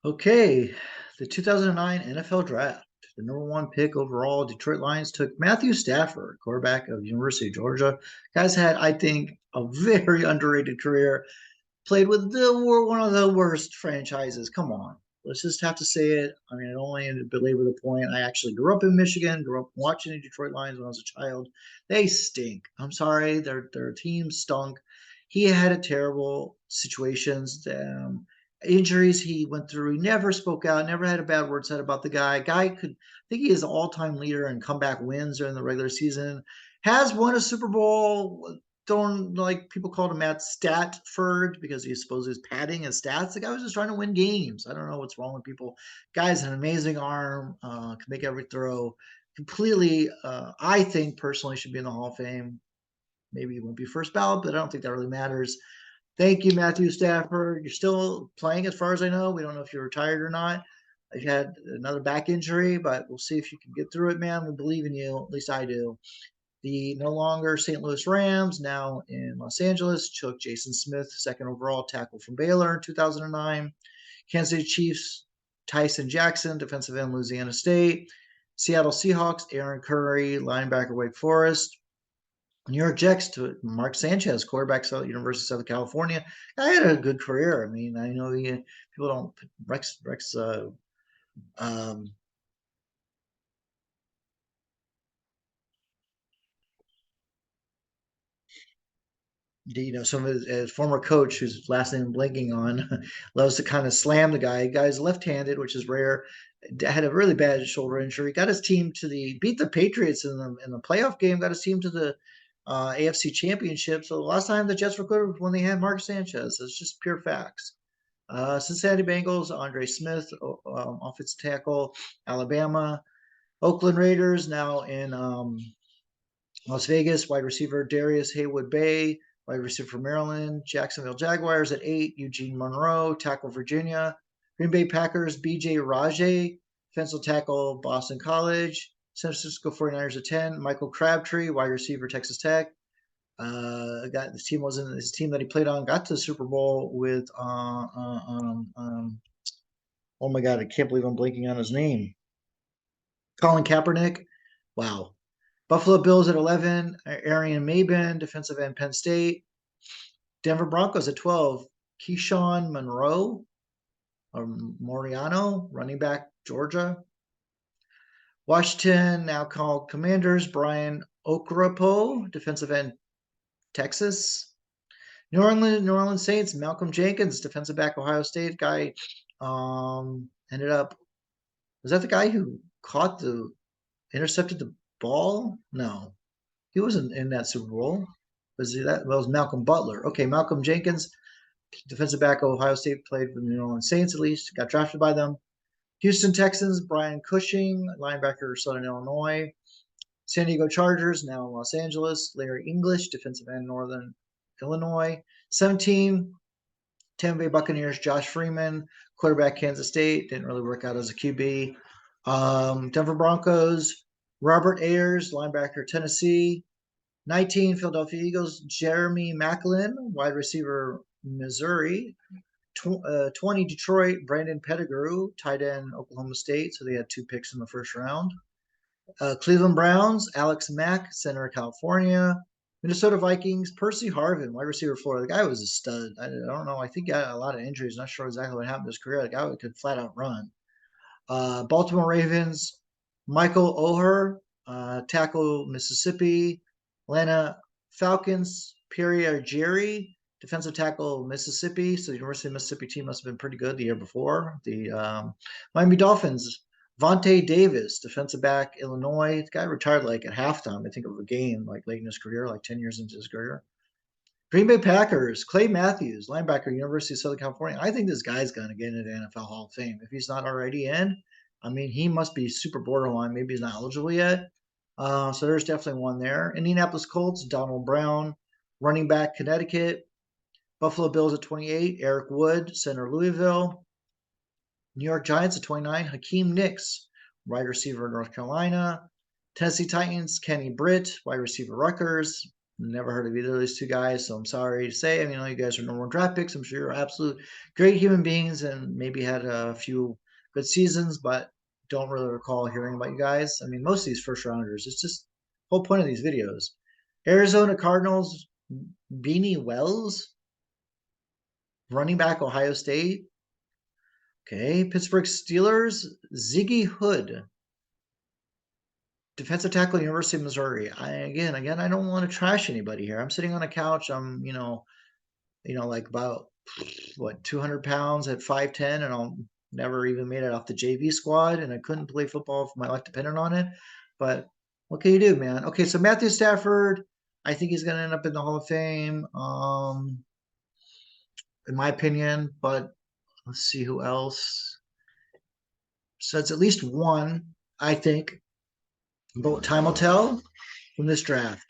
Okay, the 2009 NFL Draft. The number one pick overall, Detroit Lions took Matthew Stafford, quarterback of University of Georgia. Guy's had, I think, a very underrated career. Played with one of the worst franchises. Come on, let's just have to say it. I mean, I don't want to belabor the point. I actually grew up in Michigan. Grew up watching the Detroit Lions when I was a child. They stink. I'm sorry, their team stunk. He had a terrible situations. Injuries he went through. He never spoke out. Never had a bad word said about the guy. Guy could. I think he is all-time leader in comeback wins during the regular season. Has won a Super Bowl. Don't like people called him Matt Statford because he supposed he's padding his stats. The guy was just trying to win games. I don't know what's wrong with people. Guy's an amazing arm, can make every throw. Completely, I think personally should be in the Hall of Fame. Maybe he won't be first ballot, but I don't think that really matters. Thank you, Matthew Stafford. You're still playing, as far as I know. We don't know if you're retired or not. You had another back injury, but we'll see if you can get through it, man. We believe in you. At least I do. The no longer St. Louis Rams, now in Los Angeles, took Jason Smith, second overall tackle from Baylor in 2009. Kansas City Chiefs, Tyson Jackson, defensive end, Louisiana State. Seattle Seahawks, Aaron Curry, linebacker, Wake Forest. New York Jets to Mark Sanchez, quarterback, University of Southern California. I had a good career. I mean, I know people don't Rex um, some of his former coach, whose last name I'm blanking on, loves to kind of slam the guy. Guy's left-handed, which is rare. Had a really bad shoulder injury. Got his team to beat the Patriots in the playoff game. Got his team to the AFC Championship. So the last time the Jets were good was when they had Mark Sanchez. It's just pure facts. Cincinnati Bengals, Andre Smith, offensive tackle, Alabama. Oakland Raiders now in Las Vegas, wide receiver Darius Haywood Bay, wide receiver for Maryland. Jacksonville Jaguars at 8, Eugene Monroe, tackle Virginia. Green Bay Packers, BJ Rajay, defensive tackle Boston College. San Francisco 49ers at 10, Michael Crabtree, wide receiver Texas Tech. Got this team wasn't his team that he played on. Got to the Super Bowl with oh my god, I can't believe I'm blanking on his name. Colin Kaepernick. Wow. Buffalo Bills at 11, Arian Maben, defensive end, Penn State. Denver Broncos at 12, Keyshawn Monroe or Moriano, running back, Georgia. Washington, now called Commanders, Brian Okrapo, defensive end, Texas. New Orleans Saints, Malcolm Jenkins, defensive back, Ohio State guy. Ended up, was that the guy who intercepted the ball? No, he wasn't in that Super Bowl. Was he that? Well, it was Malcolm Butler. Okay, Malcolm Jenkins, defensive back, Ohio State, played for the New Orleans Saints at least, got drafted by them. Houston Texans, Brian Cushing, linebacker, Southern Illinois. San Diego Chargers, now in Los Angeles, Larry English, defensive end, Northern Illinois. 17, Tampa Bay Buccaneers, Josh Freeman, quarterback, Kansas State, didn't really work out as a QB. Denver Broncos, Robert Ayers, linebacker, Tennessee. 19, Philadelphia Eagles, Jeremy Maclin, wide receiver, Missouri. 20, Detroit, Brandon Pettigrew, tight end, Oklahoma State. So they had 2 picks in the first round. Cleveland Browns, Alex Mack, center, California. Minnesota Vikings, Percy Harvin, wide receiver, Florida. The guy was a stud. I don't know. I think he got a lot of injuries. Not sure exactly what happened to his career. The guy could flat out run. Baltimore Ravens, Michael Oher, tackle, Mississippi. Atlanta Falcons, Pierre Jerry, defensive tackle, Mississippi. So the University of Mississippi team must have been pretty good the year before. The Miami Dolphins, Vontae Davis, defensive back, Illinois. The guy retired like at halftime, I think, of a game, like late in his career, like 10 years into his career. Green Bay Packers, Clay Matthews, linebacker, University of Southern California. I think this guy's going to get into the NFL Hall of Fame. If he's not already in, I mean, he must be super borderline. Maybe he's not eligible yet. So there's definitely one there. Indianapolis Colts, Donald Brown, running back, Connecticut. Buffalo Bills at 28, Eric Wood, center, Louisville. New York Giants at 29, Hakeem Nicks, wide receiver, North Carolina. Tennessee Titans, Kenny Britt, wide receiver, Rutgers. Never heard of either of those two guys, so I'm sorry to say. I mean, you guys are number one draft picks. I'm sure you're absolute great human beings and maybe had a few good seasons, but don't really recall hearing about you guys. I mean, most of these first rounders, it's just the whole point of these videos. Arizona Cardinals, Beanie Wells, running back, Ohio State. Okay, Pittsburgh Steelers, Ziggy Hood, defensive tackle, University of Missouri. Again, I don't want to trash anybody here. I'm sitting on a couch. I'm, like about what 200 pounds at 5'10", and I'll never even made it off the JV squad, and I couldn't play football if my life depended on it. But what can you do, man? Okay, so Matthew Stafford, I think he's going to end up in the Hall of Fame, in my opinion. But let's see who else. So it's at least one, I think. But time will tell from this draft.